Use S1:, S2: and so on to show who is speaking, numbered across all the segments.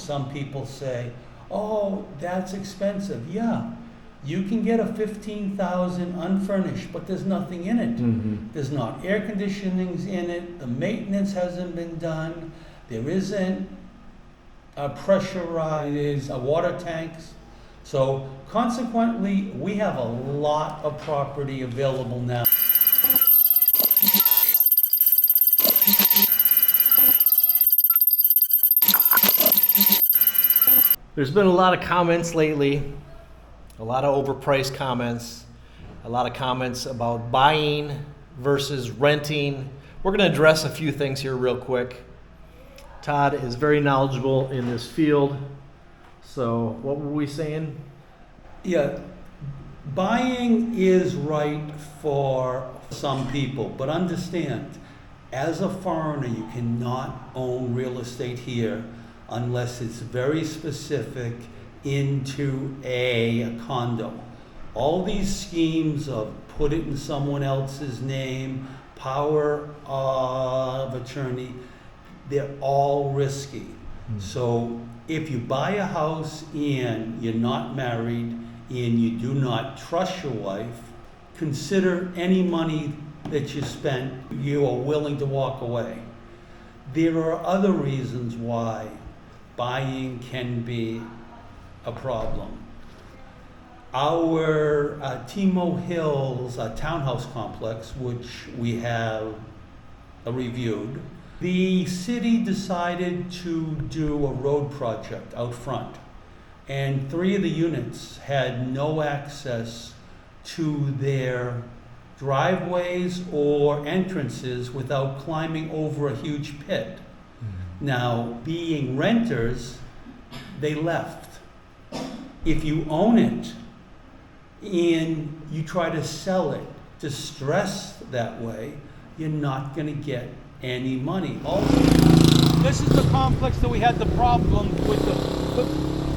S1: some people say, oh, that's expensive. Yeah, you can get a 15,000 unfurnished, but there's nothing in it.
S2: Mm-hmm.
S1: There's not air conditionings in it. The maintenance hasn't been done. There isn't pressurized water tanks. So consequently, we have a lot of property available now.
S2: There's been a lot of comments lately, a lot of overpriced comments, a lot of comments about buying versus renting. We're going to address a few things here real quick. Todd is very knowledgeable in this field. So what were we saying?
S1: Yeah, buying is right for some people, but understand, as a foreigner, you cannot own real estate here unless it's very specific into a condo. All these schemes of put it in someone else's name, power of attorney, they're all risky. So if you buy a house and you're not married and you do not trust your wife, consider any money that you spent, you are willing to walk away. There are other reasons why buying can be a problem. Our Timo Hills townhouse complex, which we have reviewed, the city decided to do a road project out front, and 3 of the units had no access to their driveways or entrances without climbing over a huge pit. Now, being renters, they left. If you own it and you try to sell it distressed that way, you're not going to get any money. Also, this is the complex that we had the problem with.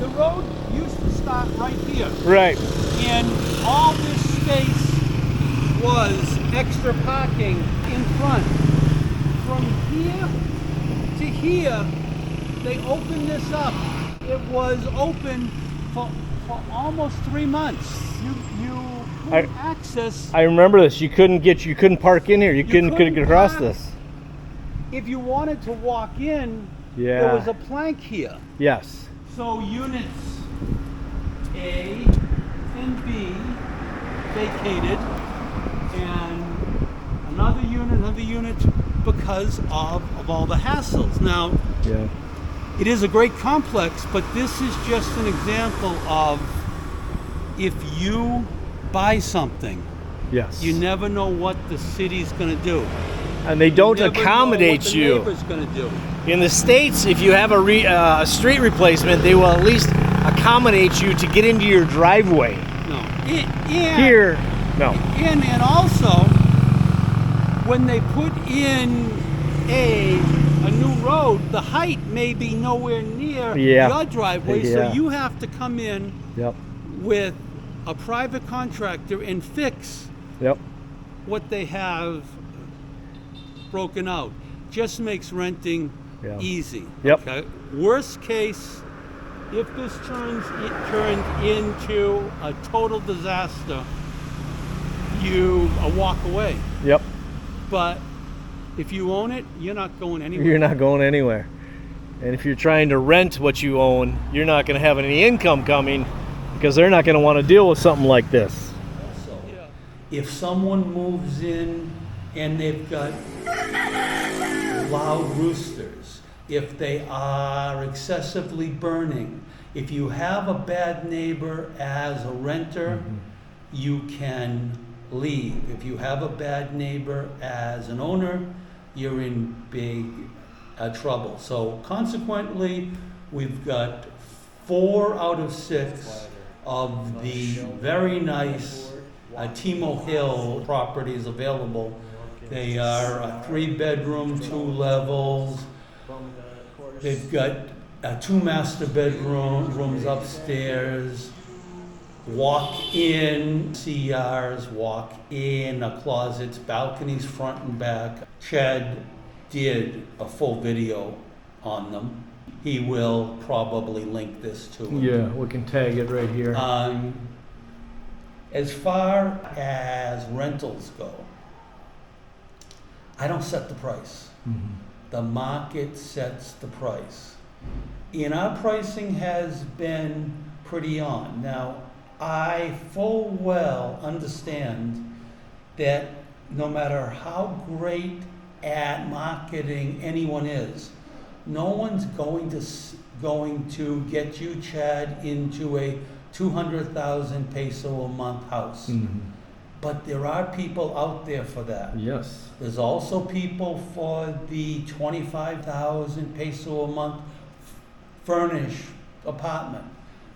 S1: The road used to start right here.
S2: Right.
S1: And all this space was extra parking in front. From here to here, they opened this up. It was open for almost 3 months. You couldn't access.
S2: I remember this. You couldn't park in here. You couldn't get across this.
S1: If you wanted to walk in,
S2: Yeah.
S1: there was a plank here.
S2: Yes.
S1: So units A and B vacated, and another unit because of all the hassles. Now,
S2: Yeah.
S1: it is a great complex, but this is just an example of if you buy something,
S2: Yes.
S1: you never know what the city's going to do.
S2: And they don't
S1: You never
S2: accommodate
S1: know what
S2: you.
S1: the neighbor's going to do.
S2: In the States, if you have a street replacement, they will at least accommodate you to get into your driveway.
S1: No.
S2: Here, no.
S1: And also, when they put in a new road, the height may be nowhere near your driveway,
S2: Yeah.
S1: so you have to come in
S2: Yep.
S1: with a private contractor and fix
S2: Yep.
S1: what they have broken out. Just makes renting
S2: Yeah.
S1: easy.
S2: Yep.
S1: Okay? Worst case, if this turned into a total disaster, you walk away.
S2: Yep.
S1: But if you own it, you're not going anywhere.
S2: You're not going anywhere. And if you're trying to rent what you own, you're not going to have any income coming because they're not going to want to deal with something like this.
S1: Also, if someone moves in and they've got loud roosters, if they are excessively burning, if you have a bad neighbor as a renter, you can leave. If you have a bad neighbor as an owner, you're in big trouble. So consequently, we've got 4 out of 6 of the very nice Timo Hill properties available. They are 3-bedroom, 2 levels. They've got 2 master bedrooms upstairs, walk-in CRs, walk-in closets, balconies front and back. Chad did a full video on them. He will probably link this to it.
S2: Yeah, we can tag it right here.
S1: As far as rentals go, I don't set the price.
S2: Mhm.
S1: The market sets the price. And our pricing has been pretty on. Now, I full well understand that no matter how great at marketing anyone is, no one's going to get you, Chad, into a 200,000 peso a month house.
S2: Mhm.
S1: But there are people out there for that.
S2: Yes.
S1: There's also people for the 25,000 peso a month furnished apartment.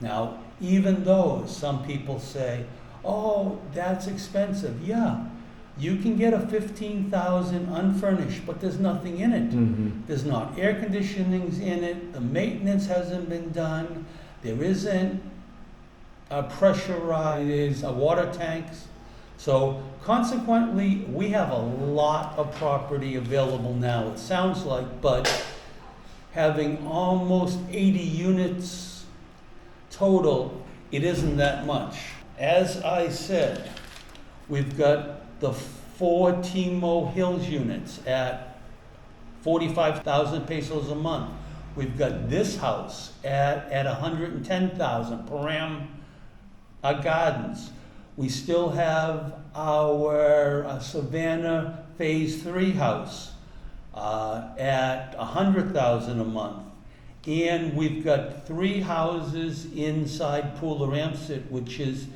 S1: Now, even though some people say, oh, that's expensive. Yeah, you can get a 15,000 unfurnished, but there's nothing in it.
S2: Mhm.
S1: There's not air conditionings in it. The maintenance hasn't been done. There isn't a pressurized water tanks. So consequently, we have a lot of property available now, it sounds like, but having almost 80 units total, it isn't that much. As I said, we've got the 4 Timo Hills units at 45,000 pesos a month. We've got this house at 110,000, Param Gardens. We still have our Savannah Phase 3 house at 100,000 a month. And we've got 3 houses inside Pooler Ramsett, which is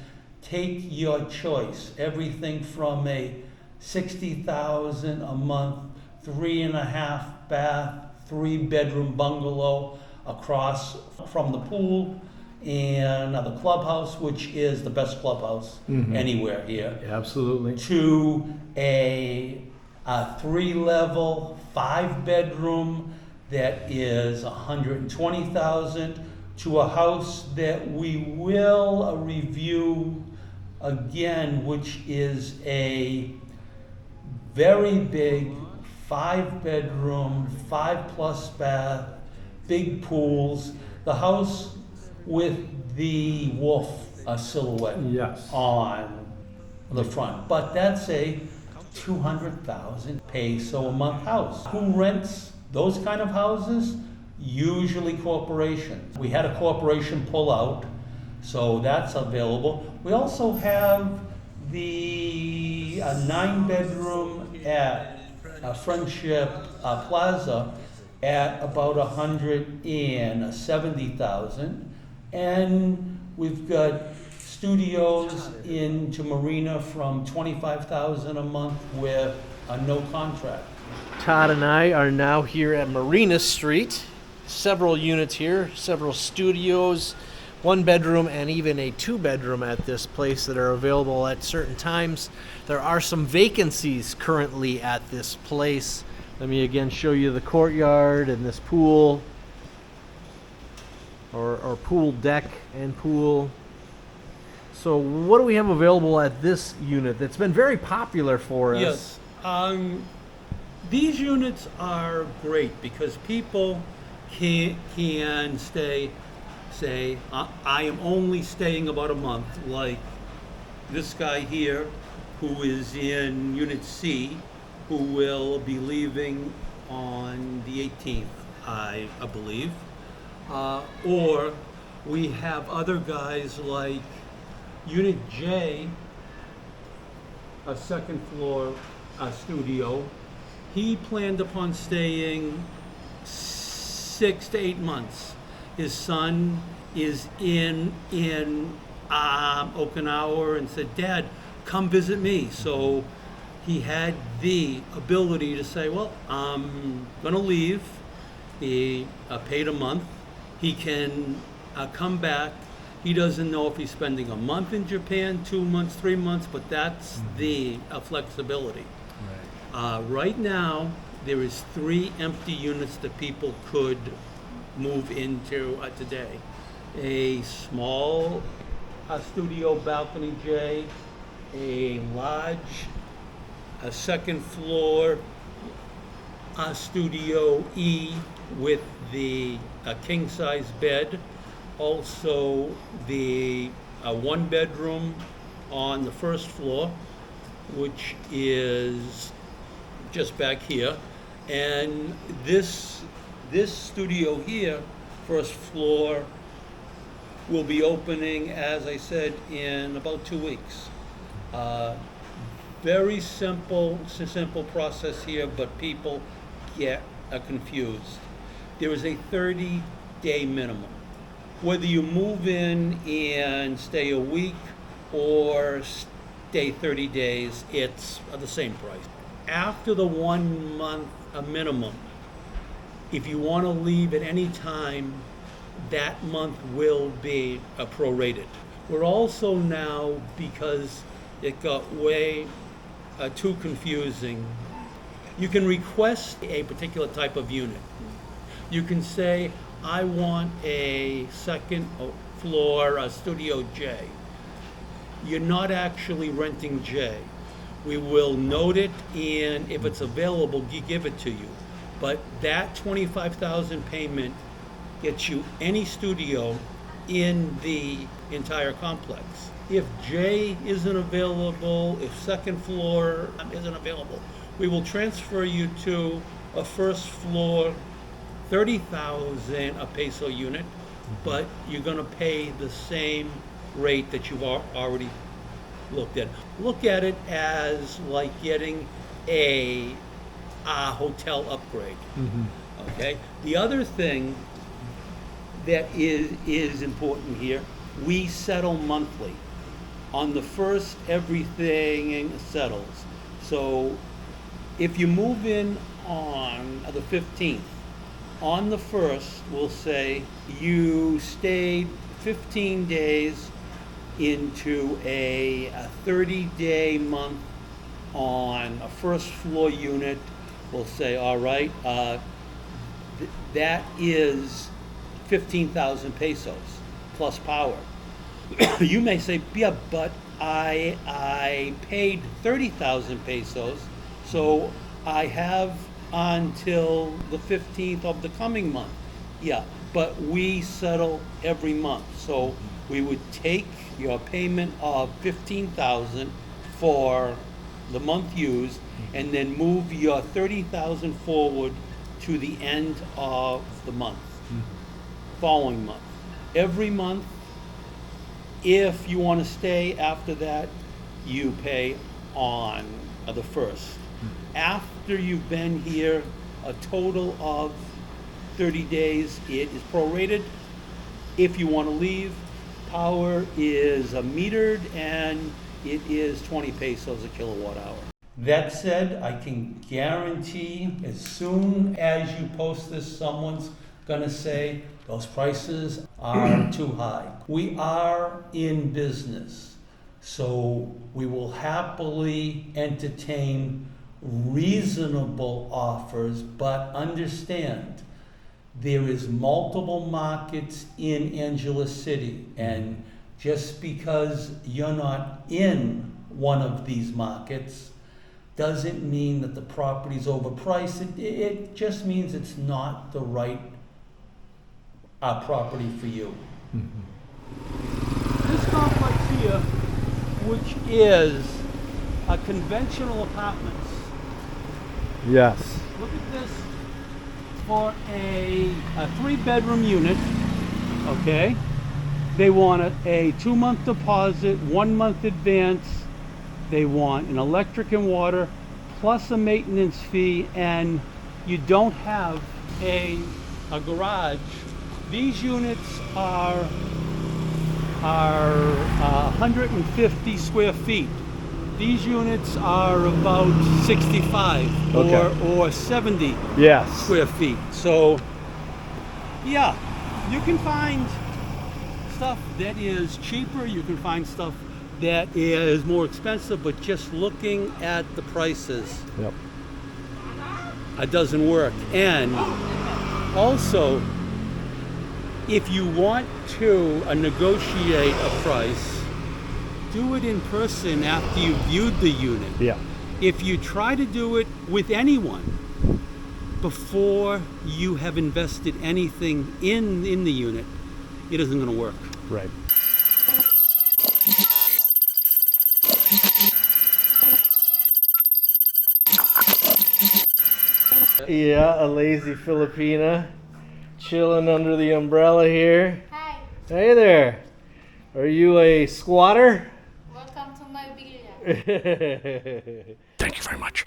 S1: take your choice. Everything from a 60,000 a month, 3.5 bath, 3-bedroom bungalow across from the pool, and the clubhouse, which is the best clubhouse anywhere here,
S2: Absolutely.
S1: to a 3-level, 5-bedroom that is 120,000, to a house that we will review again, which is a very big 5-bedroom, 5+ bath, big pools. The house with the wolf silhouette
S2: Yes.
S1: on the front. But that's a 200,000 peso a month house. Who rents those kind of houses? Usually corporations. We had a corporation pull out, so that's available. We also have the 9-bedroom at Friendship Plaza at about 170,000. And we've got studios into Marina from 25,000 a month with a no contract.
S2: Todd and I are now here at Marina Street. Several units here, several studios, 1-bedroom and even a 2-bedroom at this place that are available at certain times. There are some vacancies currently at this place. Let me again show you the courtyard and this pool, or pool deck and pool. So what do we have available at this unit that's been very popular for us?
S1: Yes. These units are great because people can say, I am only staying about a month, like this guy here who is in Unit C, who will be leaving on the 18th, I believe. Or we have other guys like Unit J, a 2nd floor studio. He planned upon staying 6 to 8 months. His son is in Okinawa and said, Dad, come visit me. So he had the ability to say, well, I'm going to leave. He paid a month. He can come back. He doesn't know if he's spending a month in Japan, 2 months, 3 months, but that's the flexibility. Right now, there is 3 empty units that people could move into today. A small studio balcony J, a large 2nd floor studio E, with the king-size bed, also the one bedroom on the first floor, which is just back here, and this studio here, first floor, will be opening, as I said, in about 2 weeks. Very simple process here, but people get confused. There is a 30-day minimum. Whether you move in and stay a week or stay 30 days, it's the same price. After the 1 month minimum, if you want to leave at any time, that month will be prorated. We're also now, because it got way too confusing, you can request a particular type of unit. You can say, I want a second floor, a Studio J. You're not actually renting J. We will note it, and if it's available, give it to you. But that $25,000 payment gets you any studio in the entire complex. If J isn't available, if second floor isn't available, we will transfer you to a first floor 30,000 peso unit, but you're gonna pay the same rate that you've already looked at. Look at it as like getting a hotel upgrade. Okay. The other thing that is important here, we settle monthly. On the first, everything settles. So if you move in on the 15th, on the 1st, we'll say you stayed 15 days into a 30-day month on a first floor unit. We'll say, all right, that is 15,000 pesos plus power. You may say, yeah, but I paid 30,000 pesos, so I have until the 15th of the coming month. Yeah, but we settle every month. So we would take your payment of 15,000 for the month used and then move your 30,000 forward to the end of the month, following month. Every month, if you want to stay after that, you pay on the 1st. After you've been here a total of 30 days, it is prorated. If you want to leave, power is metered and it is 20 pesos a kilowatt hour. That said, I can guarantee as soon as you post this, someone's gonna say those prices are too high. We are in business, so we will happily entertain reasonable offers, but understand there is multiple markets in Angeles City, and just because you're not in one of these markets doesn't mean that the property's overpriced. It just means it's not the right property for you. This complex here, which is a conventional apartments.
S2: Yes.
S1: Look at this for a 3-bedroom unit, okay? They want a 2-month deposit, 1 month advance. They want an electric and water plus a maintenance fee, and you don't have a garage. These units are 150 square feet. These units are about 65 or 70 square feet. So, yeah, you can find stuff that is cheaper. You can find stuff that is more expensive, but just looking at the prices, it doesn't work. And also, if you want to negotiate a price, do it in person after you viewed the unit.
S2: Yeah.
S1: If you try to do it with anyone, before you have invested anything in the unit, it isn't going to work.
S2: Right. Yeah, a lazy Filipina chilling under the umbrella here.
S3: Hi,
S2: Hey there. Are you a squatter?
S3: welcome to my villa.
S2: Thank you very much.